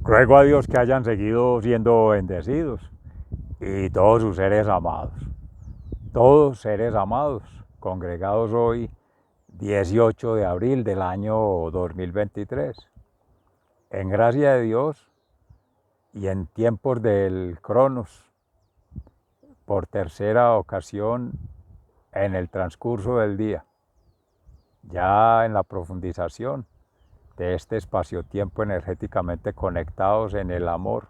Ruego a Dios que hayan seguido siendo bendecidos y todos sus seres amados, congregados hoy 18 de abril del año 2023. En gracia de Dios y en tiempos del Cronos, por tercera ocasión en el transcurso del día, ya en la profundización de este espacio-tiempo energéticamente conectados en el amor,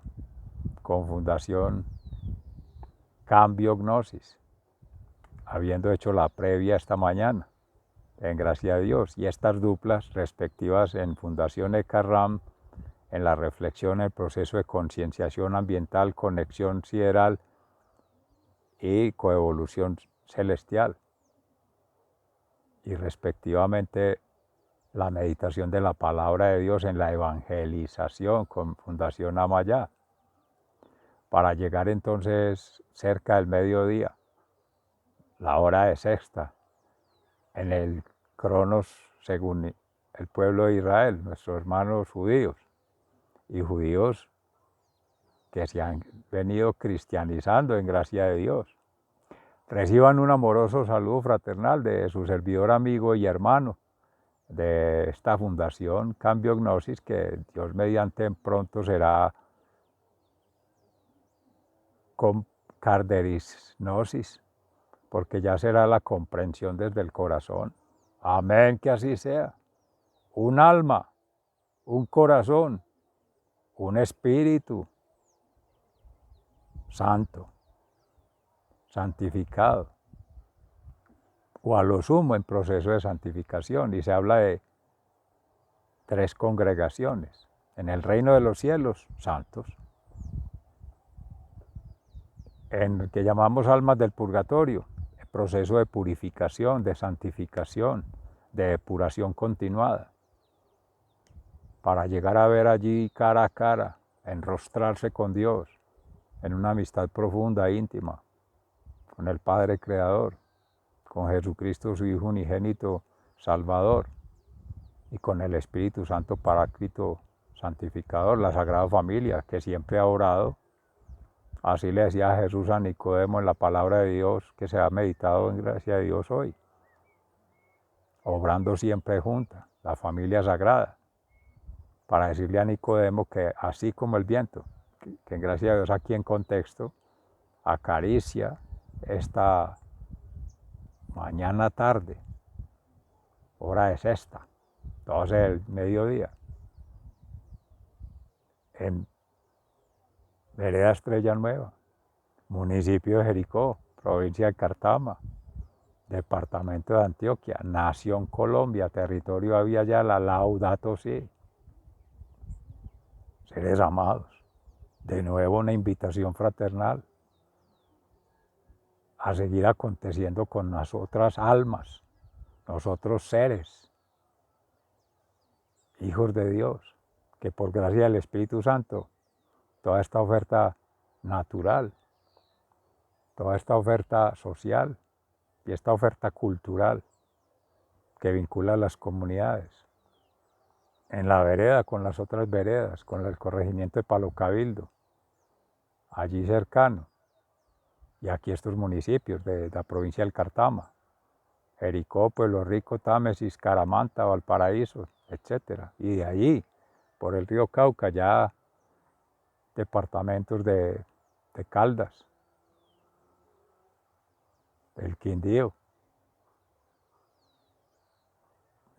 con Fundación Cambio Gnosis, habiendo hecho la previa esta mañana, en gracia de Dios, y estas duplas respectivas en Fundación Ekarram, en la reflexión, el proceso de concienciación ambiental, conexión sideral y coevolución celestial, y respectivamente la meditación de la palabra de Dios en la evangelización con Fundación Amayá, para llegar entonces cerca del mediodía, la hora de sexta, en el Cronos según el pueblo de Israel, nuestros hermanos judíos, y judíos que se han venido cristianizando en gracia de Dios. Reciban un amoroso saludo fraternal de su servidor, amigo y hermano de esta fundación Cambio Gnosis, que Dios mediante pronto será con Carderis Gnosis, porque ya será la comprensión desde el corazón. Amén, que así sea. Un alma, un corazón, un espíritu santo, santificado, o a lo sumo en proceso de santificación, y se habla de 3 congregaciones. En el reino de los cielos, santos. En el que llamamos almas del purgatorio, el proceso de purificación, de santificación, de depuración continuada, para llegar a ver allí cara a cara, enrostrarse con Dios, en una amistad profunda e íntima, con el Padre Creador, con Jesucristo, su Hijo unigénito Salvador, y con el Espíritu Santo Paráclito Santificador, la Sagrada Familia, que siempre ha orado. Así le decía Jesús a Nicodemo en la palabra de Dios, que se ha meditado en gracia de Dios hoy, obrando siempre junta, la familia sagrada, para decirle a Nicodemo que así como el viento, que en gracia de Dios aquí en contexto, acaricia esta mañana tarde, hora es esta, 12 del mediodía, en Vereda Estrella Nueva, municipio de Jericó, provincia de Cartama, departamento de Antioquia, nación Colombia, territorio Aviala, Laudato Si. Seres amados, de nuevo una invitación fraternal a seguir aconteciendo con nosotras almas, nosotros seres, hijos de Dios, que por gracia del Espíritu Santo, toda esta oferta natural, toda esta oferta social y esta oferta cultural que vincula a las comunidades, en la vereda con las otras veredas, con el corregimiento de Palo Cabildo, allí cercano, y aquí estos municipios de la provincia del Cartama, Jericó, Pueblo Rico, Támesis, Caramanta, Valparaíso, etc. Y de allí, por el río Cauca, ya departamentos de Caldas, del Quindío,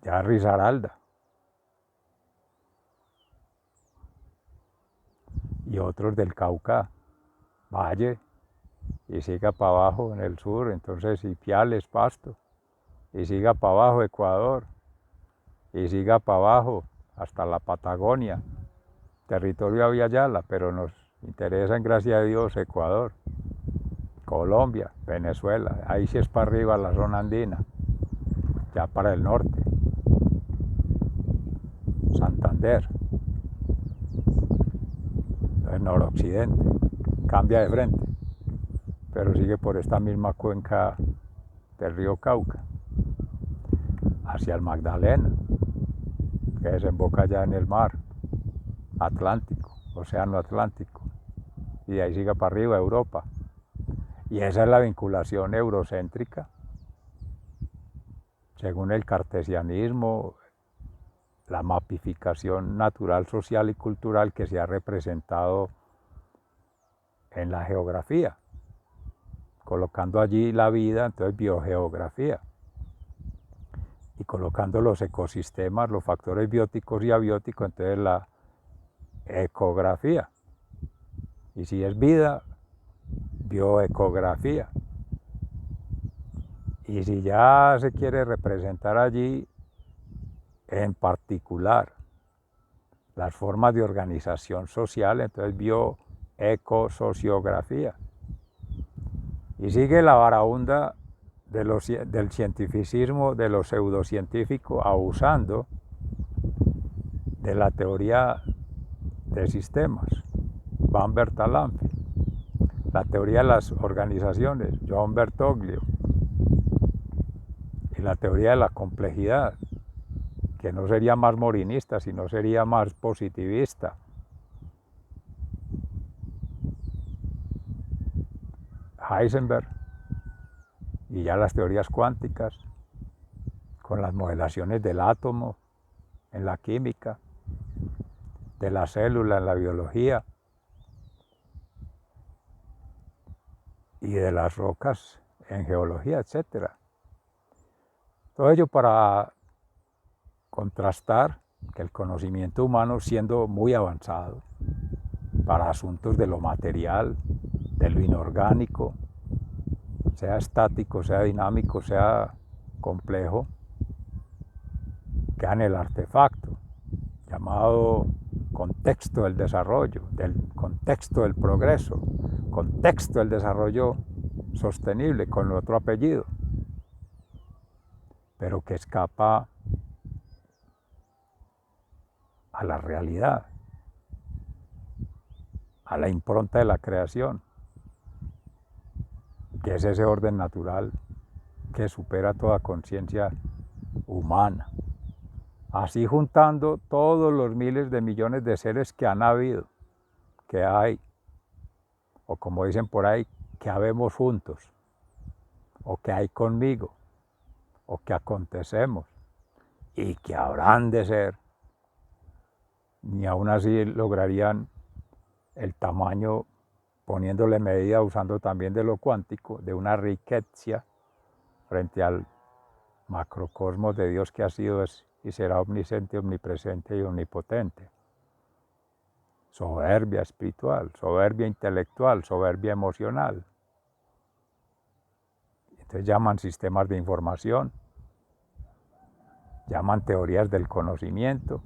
ya Risaralda, y otros del Cauca, Valle, y siga para abajo en el sur, entonces Ipiales, Pasto, y siga para abajo Ecuador, y siga para abajo hasta la Patagonia, territorio Aviala, pero nos interesa en gracia de Dios Ecuador, Colombia, Venezuela, ahí sí es para arriba la zona andina, ya para el norte, Santander, el noroccidente, cambia de frente, pero sigue por esta misma cuenca del río Cauca, hacia el Magdalena, que desemboca ya en el mar Atlántico, Océano Atlántico, y de ahí siga para arriba, Europa. Y esa es la vinculación eurocéntrica, según el cartesianismo, la mapificación natural, social y cultural que se ha representado en la geografía, colocando allí la vida, entonces biogeografía, y colocando los ecosistemas, los factores bióticos y abióticos, entonces la ecografía. Y si es vida, bioecografía. Y si ya se quiere representar allí en particular las formas de organización social, entonces bioecosociografía. Y sigue la varaunda del cientificismo, de lo pseudocientífico, abusando de la teoría de sistemas, Van Bertalanffy, la teoría de las organizaciones, John Bertoglio, y la teoría de la complejidad, que no sería más morinista, sino sería más positivista. Heisenberg, y ya las teorías cuánticas, con las modelaciones del átomo en la química, de la célula en la biología, y de las rocas en geología, etc. Todo ello para contrastar que el conocimiento humano, siendo muy avanzado para asuntos de lo material, de lo inorgánico, sea estático, sea dinámico, sea complejo, queda en el artefacto llamado contexto del desarrollo, del contexto del progreso, contexto del desarrollo sostenible, con otro apellido, pero que escapa a la realidad, a la impronta de la creación, que es ese orden natural que supera toda conciencia humana. Así juntando todos los miles de millones de seres que han habido, que hay, o como dicen por ahí, que habemos juntos, o que hay conmigo, o que acontecemos, y que habrán de ser, ni aún así lograrían el tamaño, poniéndole medida, usando también de lo cuántico, de una riqueza frente al macrocosmos de Dios que ha sido y será omnisciente, omnipresente y omnipotente. Soberbia espiritual, soberbia intelectual, soberbia emocional. Entonces llaman sistemas de información, llaman teorías del conocimiento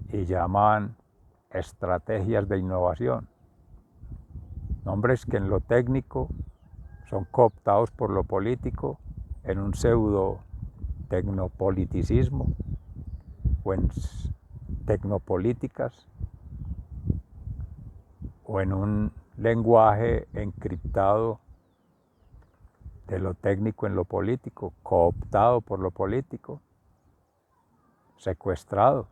y llaman estrategias de innovación. Nombres que en lo técnico son cooptados por lo político en un pseudo tecnopoliticismo o en tecnopolíticas o en un lenguaje encriptado de lo técnico en lo político, cooptado por lo político, secuestrado.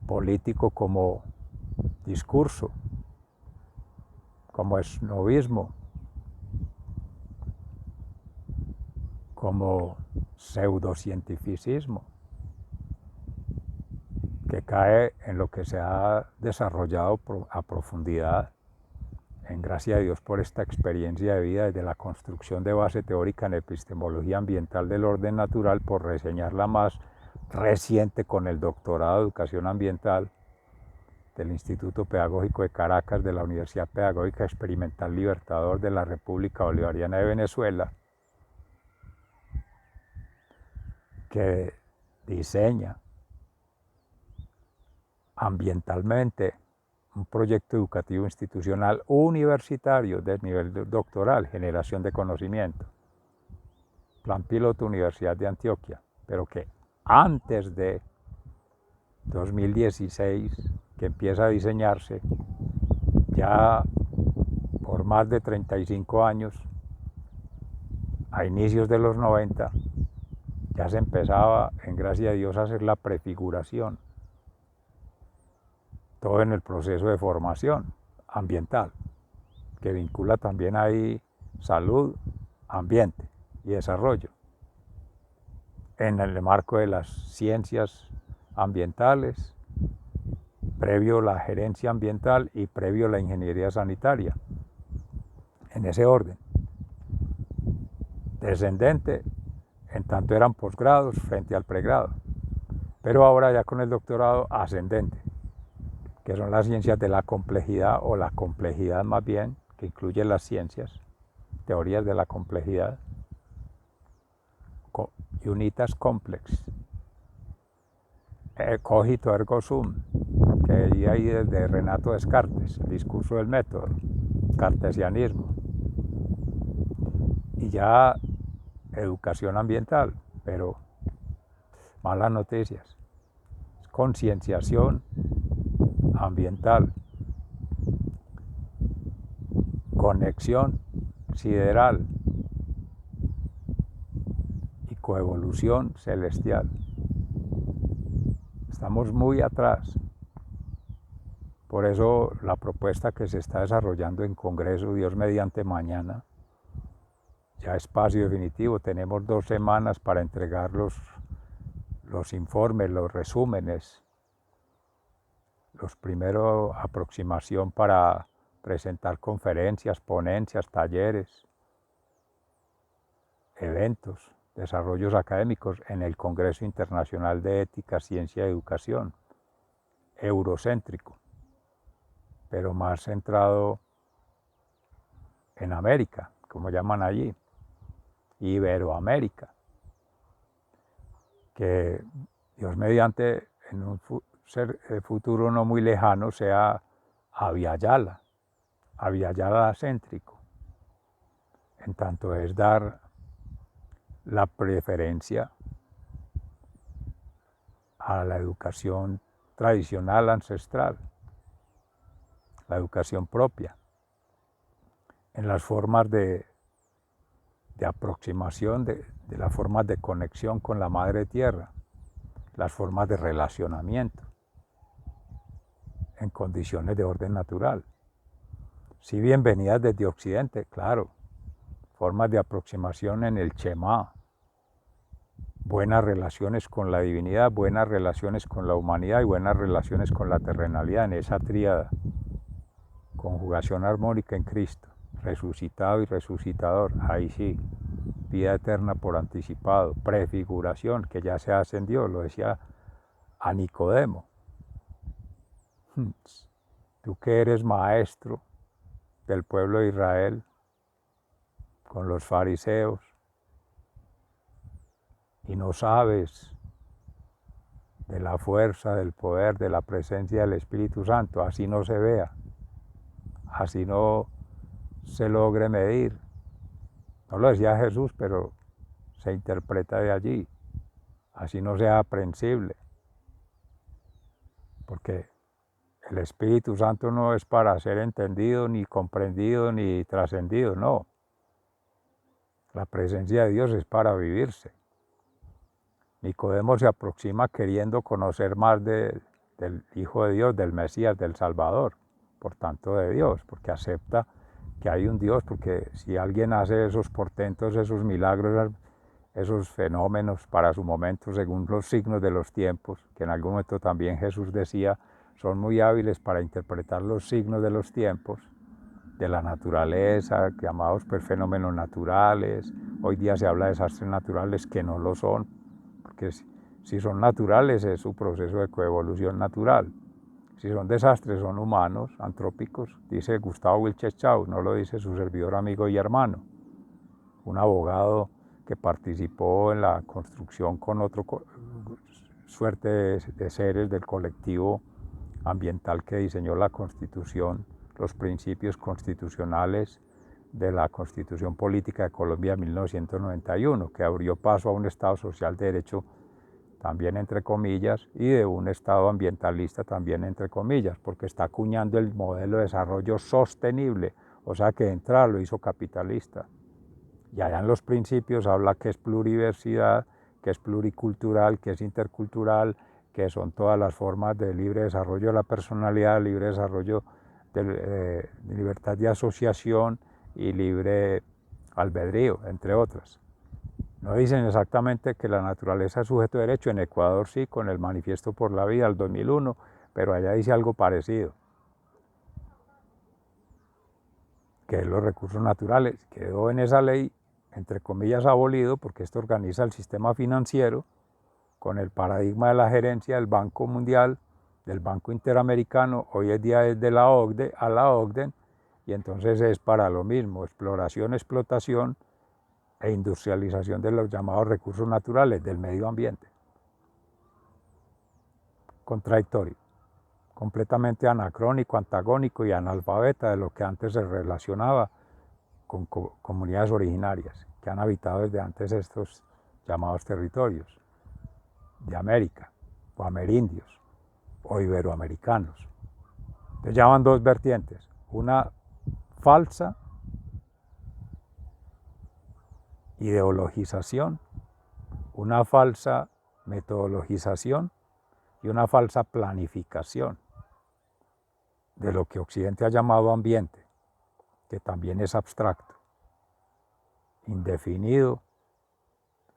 Político como discurso, como esnovismo, como pseudocientificismo, que cae en lo que se ha desarrollado a profundidad, en gracia de Dios por esta experiencia de vida desde la construcción de base teórica en epistemología ambiental del orden natural, por reseñar la más reciente con el doctorado de educación ambiental del Instituto Pedagógico de Caracas de la Universidad Pedagógica Experimental Libertador de la República Bolivariana de Venezuela, que diseña ambientalmente un proyecto educativo institucional universitario de nivel doctoral, generación de conocimiento, plan piloto Universidad de Antioquia, pero que antes de 2016, que empieza a diseñarse, ya por más de 35 años, a inicios de los 90, ya se empezaba, en gracia de Dios, a hacer la prefiguración. Todo en el proceso de formación ambiental, que vincula también ahí salud, ambiente y desarrollo, en el marco de las ciencias ambientales, previo la gerencia ambiental y previo la ingeniería sanitaria, en ese orden. Descendente, en tanto eran posgrados frente al pregrado, pero ahora ya con el doctorado ascendente, que son las ciencias de la complejidad, o la complejidad más bien, que incluye las ciencias, teorías de la complejidad, unitas complex, cogito ergo sum, que hay ahí desde Renato Descartes, el discurso del método, cartesianismo, y ya educación ambiental, pero malas noticias, concienciación ambiental, conexión sideral y coevolución celestial. Estamos muy atrás. Por eso la propuesta que se está desarrollando en Congreso, Dios mediante mañana, ya espacio definitivo, tenemos 2 semanas para entregar los informes, los resúmenes, los primeros aproximación para presentar conferencias, ponencias, talleres, eventos, desarrollos académicos en el Congreso Internacional de Ética, Ciencia y Educación, eurocéntrico, pero más centrado en América, como llaman allí, Iberoamérica, que Dios mediante en un futuro no muy lejano sea Aviala céntrico, en tanto es dar la preferencia a la educación tradicional ancestral, la educación propia, en las formas de aproximación, de las formas de conexión con la madre tierra, las formas de relacionamiento en condiciones de orden natural. Si bien venidas desde Occidente, claro, formas de aproximación en el Shema, buenas relaciones con la divinidad, buenas relaciones con la humanidad y buenas relaciones con la terrenalidad, en esa tríada, conjugación armónica en Cristo, resucitado y resucitador, ahí sí, vida eterna por anticipado, prefiguración, que ya se ascendió, lo decía a Nicodemo. Tú que eres maestro del pueblo de Israel, con los fariseos, y no sabes de la fuerza, del poder, de la presencia del Espíritu Santo, así no se vea, así no se logre medir. No lo decía Jesús, pero se interpreta de allí, así no sea aprensible, porque el Espíritu Santo no es para ser entendido, ni comprendido, ni trascendido, no. La presencia de Dios es para vivirse. Nicodemo se aproxima queriendo conocer más del Hijo de Dios, del Mesías, del Salvador, por tanto de Dios, porque acepta que hay un Dios, porque si alguien hace esos portentos, esos milagros, esos fenómenos para su momento, según los signos de los tiempos, que en algún momento también Jesús decía, son muy hábiles para interpretar los signos de los tiempos, de la naturaleza, llamados pues fenómenos naturales. Hoy día se habla de desastres naturales que no lo son, porque si son naturales es su proceso de coevolución natural. Si son desastres son humanos, antrópicos, dice Gustavo Wilches-Chaus, no lo dice su servidor, amigo y hermano, un abogado que participó en la construcción con otra suerte de seres del colectivo ambiental que diseñó la Constitución, los principios constitucionales de la Constitución Política de Colombia de 1991, que abrió paso a un Estado social de derecho también entre comillas, y de un Estado ambientalista también entre comillas, porque está acuñando el modelo de desarrollo sostenible, o sea que lo hizo capitalista. Y allá en los principios habla que es pluriversidad, que es pluricultural, que es intercultural, que son todas las formas de libre desarrollo de la personalidad, libre desarrollo de libertad de asociación y libre albedrío, entre otras. No dicen exactamente que la naturaleza es sujeto de derecho, en Ecuador sí, con el Manifiesto por la Vida del 2001, pero allá dice algo parecido, que es los recursos naturales. Quedó en esa ley, entre comillas, abolido, porque esto organiza el sistema financiero con el paradigma de la gerencia del Banco Mundial, del Banco Interamericano, hoy en día es de la OCDE a la OCDE, y entonces es para lo mismo, exploración, explotación e industrialización de los llamados recursos naturales, del medio ambiente. Contradictorio, completamente anacrónico, antagónico y analfabeta de lo que antes se relacionaba con comunidades originarias que han habitado desde antes estos llamados territorios de América, o amerindios, o iberoamericanos. Entonces llaman dos vertientes, una falsa ideologización, una falsa metodologización y una falsa planificación de lo que Occidente ha llamado ambiente, que también es abstracto, indefinido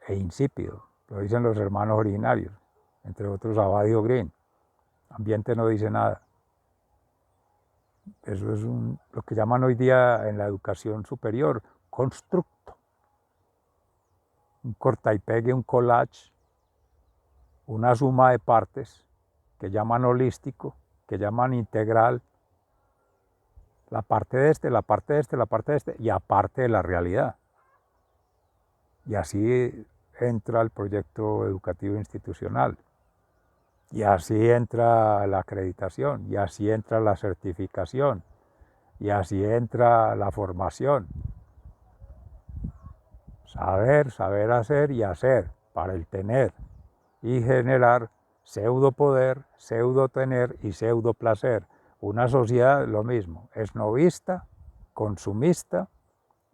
e insípido. Lo dicen los hermanos originarios, entre otros Abadio Green. Ambiente no dice nada. Eso es lo que llaman hoy día en la educación superior constructo. Un corta y pegue, un collage, una suma de partes que llaman holístico, que llaman integral, la parte de este, la parte de este, la parte de este, y aparte de la realidad. Y así entra el proyecto educativo institucional, y así entra la acreditación, y así entra la certificación, y así entra la formación. Saber, saber hacer y hacer para el tener, y generar pseudo poder, pseudo tener y pseudo placer. Una sociedad lo mismo, esnovista, consumista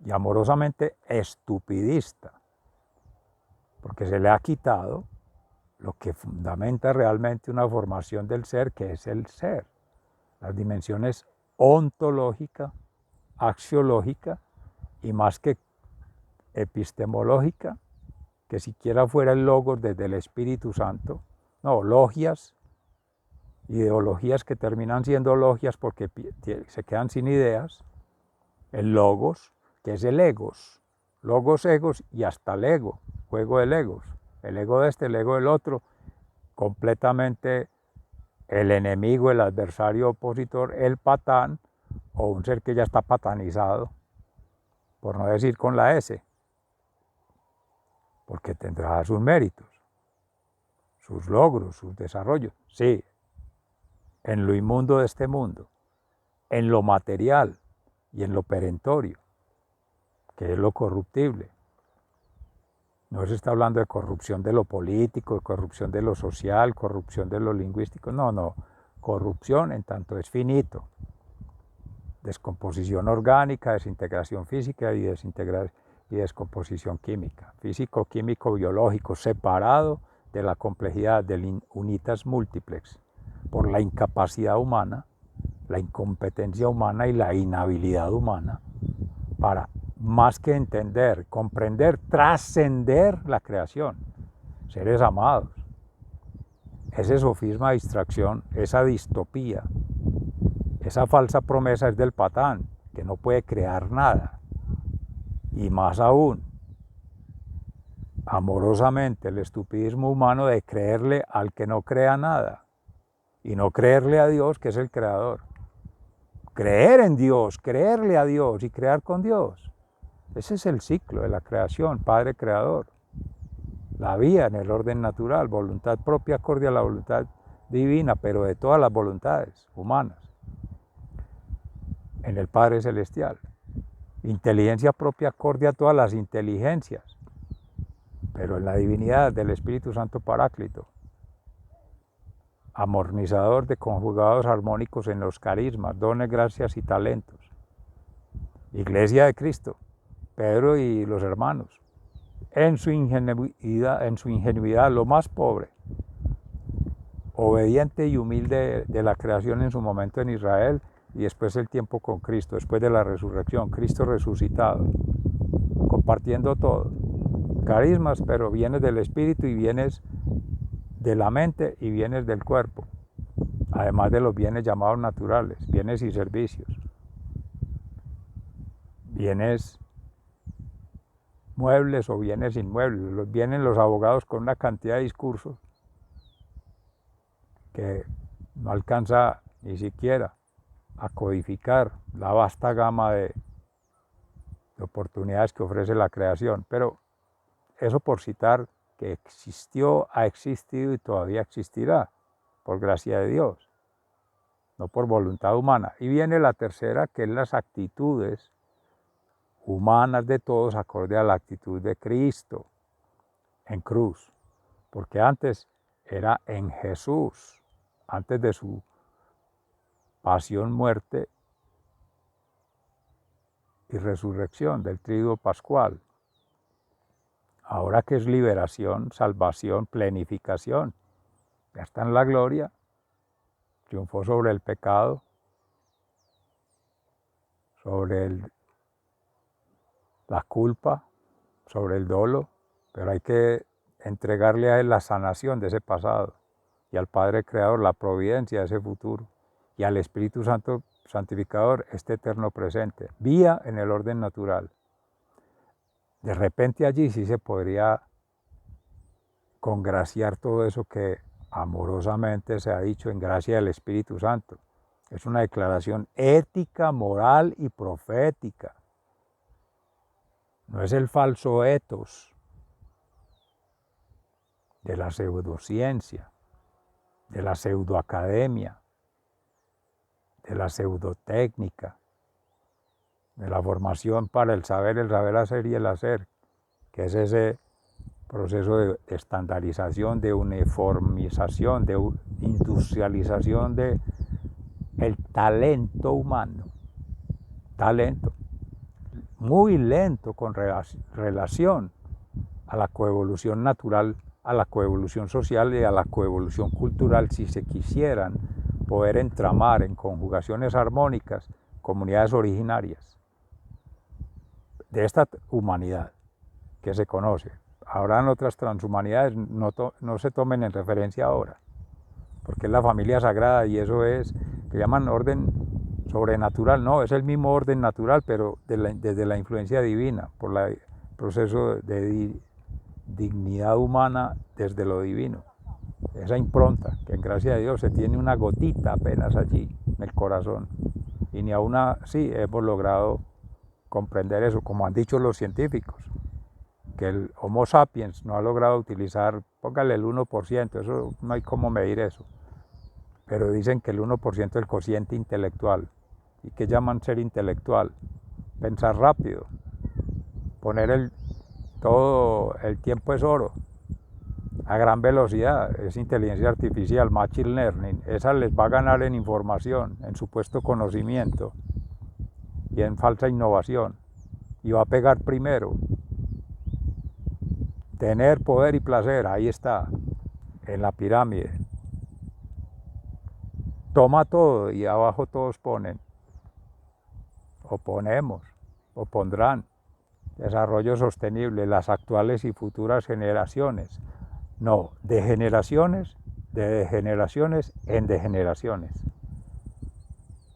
y amorosamente estupidista, porque se le ha quitado lo que fundamenta realmente una formación del ser, que es el ser, las dimensiones ontológica, axiológica y más que epistemológica, que siquiera fuera el logos desde el Espíritu Santo, no, logias, ideologías que terminan siendo logias porque se quedan sin ideas, el logos, que es el egos, logos, egos y hasta el ego, juego del egos, el ego de este, el ego del otro, completamente el enemigo, el adversario opositor, el patán, o un ser que ya está patanizado, por no decir con la S, porque tendrá sus méritos, sus logros, sus desarrollos, sí, en lo inmundo de este mundo, en lo material y en lo perentorio, que es lo corruptible. No se está hablando de corrupción de lo político, de corrupción de lo social, corrupción de lo lingüístico, no, corrupción en tanto es finito, descomposición orgánica, desintegración física y descomposición química, físico, químico, biológico, separado de la complejidad del unitas multiplex, por la incapacidad humana, la incompetencia humana y la inhabilidad humana para más que entender, comprender, trascender la creación, seres amados. Ese sofisma de distracción, esa distopía, esa falsa promesa es del patán, que no puede crear nada. Y más aún, amorosamente, el estupidismo humano de creerle al que no crea nada y no creerle a Dios, que es el creador. Creer en Dios, creerle a Dios y crear con Dios. Ese es el ciclo de la creación, Padre Creador. La vía en el orden natural, voluntad propia acorde a la voluntad divina, pero de todas las voluntades humanas, en el Padre Celestial. Inteligencia propia acorde a todas las inteligencias, pero en la divinidad del Espíritu Santo Paráclito. Amornizador de conjugados armónicos en los carismas, dones, gracias y talentos. Iglesia de Cristo, Pedro y los hermanos, en su ingenuidad lo más pobre, obediente y humilde de la creación en su momento en Israel, y después el tiempo con Cristo, después de la resurrección, Cristo resucitado, compartiendo todo. Carismas, pero bienes del espíritu y bienes de la mente y bienes del cuerpo, además de los bienes llamados naturales, bienes y servicios, bienes muebles o bienes inmuebles. Vienen los abogados con una cantidad de discursos que no alcanza ni siquiera a codificar la vasta gama de oportunidades que ofrece la creación, pero eso por citar que existió, ha existido y todavía existirá, por gracia de Dios, no por voluntad humana. Y viene la tercera, que es las actitudes humanas de todos acorde a la actitud de Cristo en cruz, porque antes era en Jesús, antes de su pasión, muerte y resurrección del triduo pascual. Ahora que es liberación, salvación, plenificación, ya está en la gloria, triunfó sobre el pecado, sobre la culpa, sobre el dolo, pero hay que entregarle a Él la sanación de ese pasado y al Padre Creador la providencia de ese futuro y al Espíritu Santo santificador este eterno presente, vía en el orden natural. De repente allí sí se podría congraciar todo eso que amorosamente se ha dicho en gracia del Espíritu Santo. Es una declaración ética, moral y profética. No es el falso etos de la pseudociencia, de la pseudoacademia, de la pseudotécnica, de la formación para el saber hacer y el hacer, que es ese proceso de estandarización, de uniformización, de industrialización de el talento humano. Talento muy lento con relación a la coevolución natural, a la coevolución social y a la coevolución cultural, si se quisieran poder entramar en conjugaciones armónicas comunidades originarias de esta humanidad que se conoce. Habrán otras transhumanidades, no se tomen en referencia ahora, porque es la familia sagrada y eso es, que llaman orden sobrenatural, no, es el mismo orden natural, pero desde la influencia divina, por el proceso de dignidad humana desde lo divino. Esa impronta, que en gracia de Dios se tiene una gotita apenas allí, en el corazón. Y ni aún así hemos logrado comprender eso, como han dicho los científicos, que el Homo sapiens no ha logrado utilizar, póngale el 1%, eso no hay cómo medir eso, pero dicen que el 1% del cociente intelectual. ¿Y qué llaman ser intelectual? Pensar rápido, poner todo el tiempo es oro, a gran velocidad, es inteligencia artificial, machine learning, esa les va a ganar en información, en supuesto conocimiento y en falsa innovación, y va a pegar primero. Tener poder y placer, ahí está, en la pirámide. Toma todo y abajo todos ponen, o ponemos, o pondrán. Desarrollo sostenible, las actuales y futuras generaciones. No, de generaciones en degeneraciones.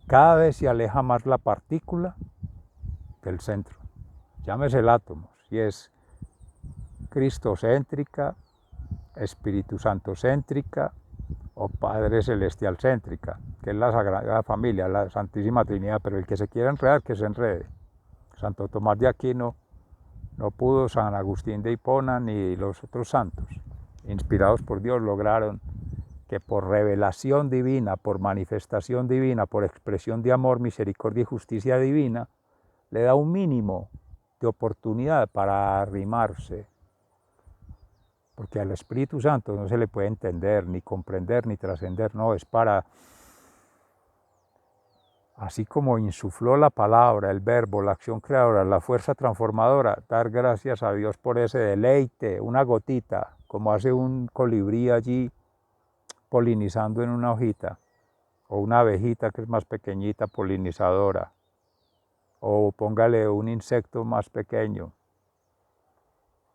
Cada vez se aleja más la partícula del centro. Llámese el átomo, si es cristocéntrica, Espíritu Santo céntrica o Padre Celestial céntrica, que es la Sagrada Familia, la Santísima Trinidad, pero el que se quiera enredar, que se enrede. Santo Tomás de Aquino no pudo, San Agustín de Hipona ni los otros santos, inspirados por Dios, lograron que por revelación divina, por manifestación divina, por expresión de amor, misericordia y justicia divina, le da un mínimo de oportunidad para arrimarse. Porque al Espíritu Santo no se le puede entender, ni comprender, ni trascender, no, es para Así como insufló la palabra, el verbo, la acción creadora, la fuerza transformadora, dar gracias a Dios por ese deleite, una gotita, como hace un colibrí allí polinizando en una hojita, o una abejita que es más pequeñita, polinizadora, o póngale un insecto más pequeño,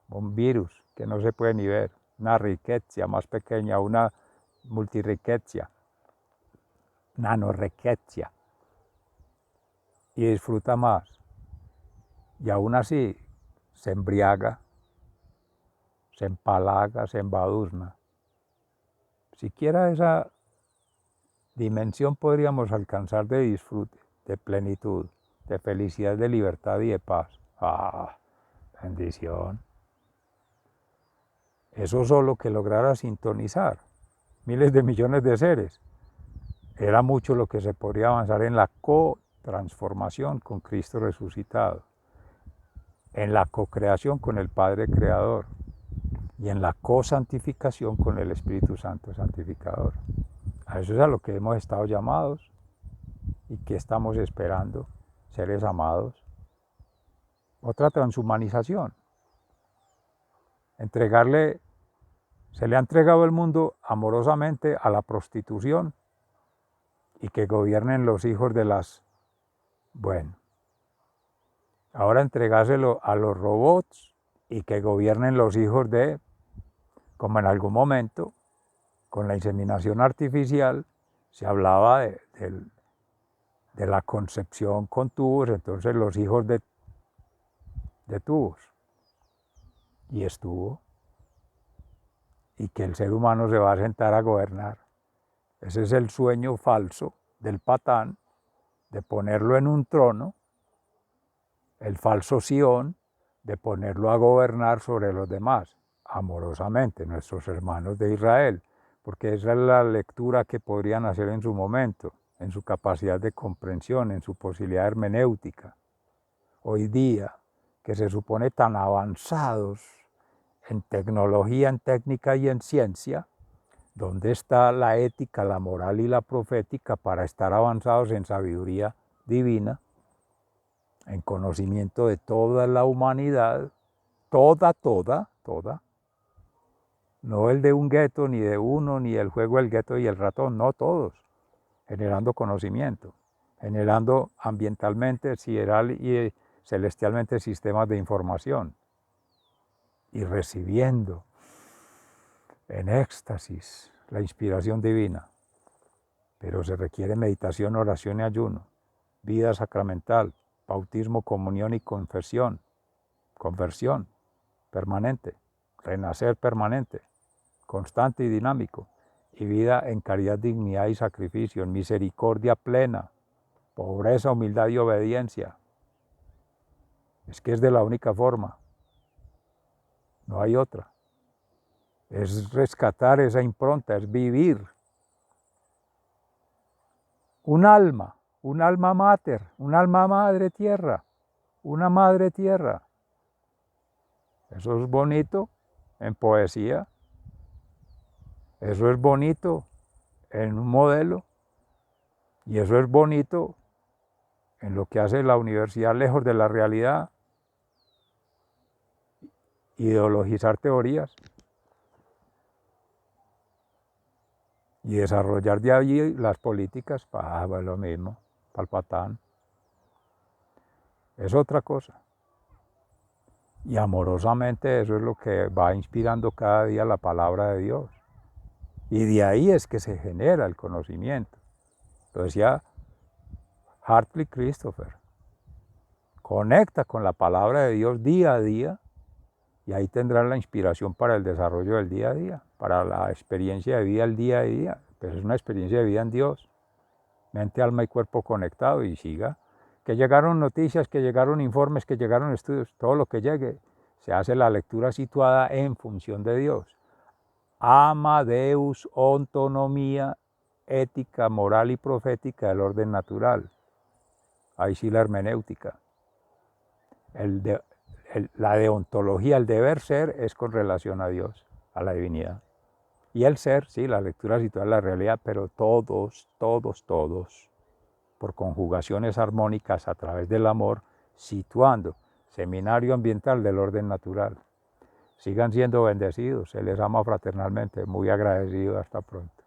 un virus que no se puede ni ver, una rickettsia más pequeña, una multirickettsia, nanorickettsia, y disfruta más. Y aún así se embriaga, se empalaga, se embadurna. Siquiera esa dimensión podríamos alcanzar de disfrute, de plenitud, de felicidad, de libertad y de paz. ¡Ah! Bendición. Eso solo que lograra sintonizar miles de millones de seres. Era mucho lo que se podría avanzar en la co-transformación con Cristo resucitado, en la co-creación con el Padre Creador y en la co-santificación con el Espíritu Santo Santificador. A eso es a lo que hemos estado llamados y que estamos esperando, seres amados. Otra transhumanización. Se le ha entregado el mundo amorosamente a la prostitución y que gobiernen los hijos de las... Bueno, ahora entregárselo a los robots y que gobiernen los hijos de, como en algún momento, con la inseminación artificial, se hablaba de la concepción con tubos, entonces los hijos de tubos. Y estuvo. Y que el ser humano se va a sentar a gobernar. Ese es el sueño falso del patán, de ponerlo en un trono, el falso Sión, de ponerlo a gobernar sobre los demás, amorosamente, nuestros hermanos de Israel, porque esa es la lectura que podrían hacer en su momento, en su capacidad de comprensión, en su posibilidad hermenéutica. Hoy día, que se supone tan avanzados en tecnología, en técnica y en ciencia, ¿dónde está la ética, la moral y la profética para estar avanzados en sabiduría divina, en conocimiento de toda la humanidad, toda, no el de un gueto, ni de uno, ni el juego del gueto y el ratón, no todos, generando conocimiento, generando ambientalmente, sideral y celestialmente sistemas de información y recibiendo en éxtasis la inspiración divina. Pero se requiere meditación, oración y ayuno, vida sacramental, bautismo, comunión y conversión permanente, renacer permanente, constante y dinámico, y vida en caridad, dignidad y sacrificio, en misericordia plena, pobreza, humildad y obediencia. Es que es de la única forma, no hay otra. Es rescatar esa impronta, es vivir. Un alma mater, un alma madre tierra, una madre tierra. Eso es bonito en poesía, eso es bonito en un modelo y eso es bonito en lo que hace la universidad lejos de la realidad, ideologizar teorías y desarrollar de allí las políticas para lo mismo, para el patán. Es otra cosa. Y amorosamente eso es lo que va inspirando cada día la palabra de Dios. Y de ahí es que se genera el conocimiento. Lo decía Hartley Christopher. Conecta con la palabra de Dios día a día y ahí tendrás la inspiración para el desarrollo del día a día, para la experiencia de vida el día a día. Pero es una experiencia de vida en Dios. Mente, alma y cuerpo conectado y siga. Que llegaron noticias, que llegaron informes, que llegaron estudios, todo lo que llegue, se hace la lectura situada en función de Dios. Amadeus, autonomía, ética, moral y profética del orden natural. Ahí sí la hermenéutica. La deontología, el deber ser es con relación a Dios, a la divinidad. Y el ser, sí, la lectura situada en la realidad, pero todos, por conjugaciones armónicas a través del amor, situando Seminario Ambiental del Orden Natural. Sigan siendo bendecidos, se les ama fraternalmente, muy agradecido, hasta pronto.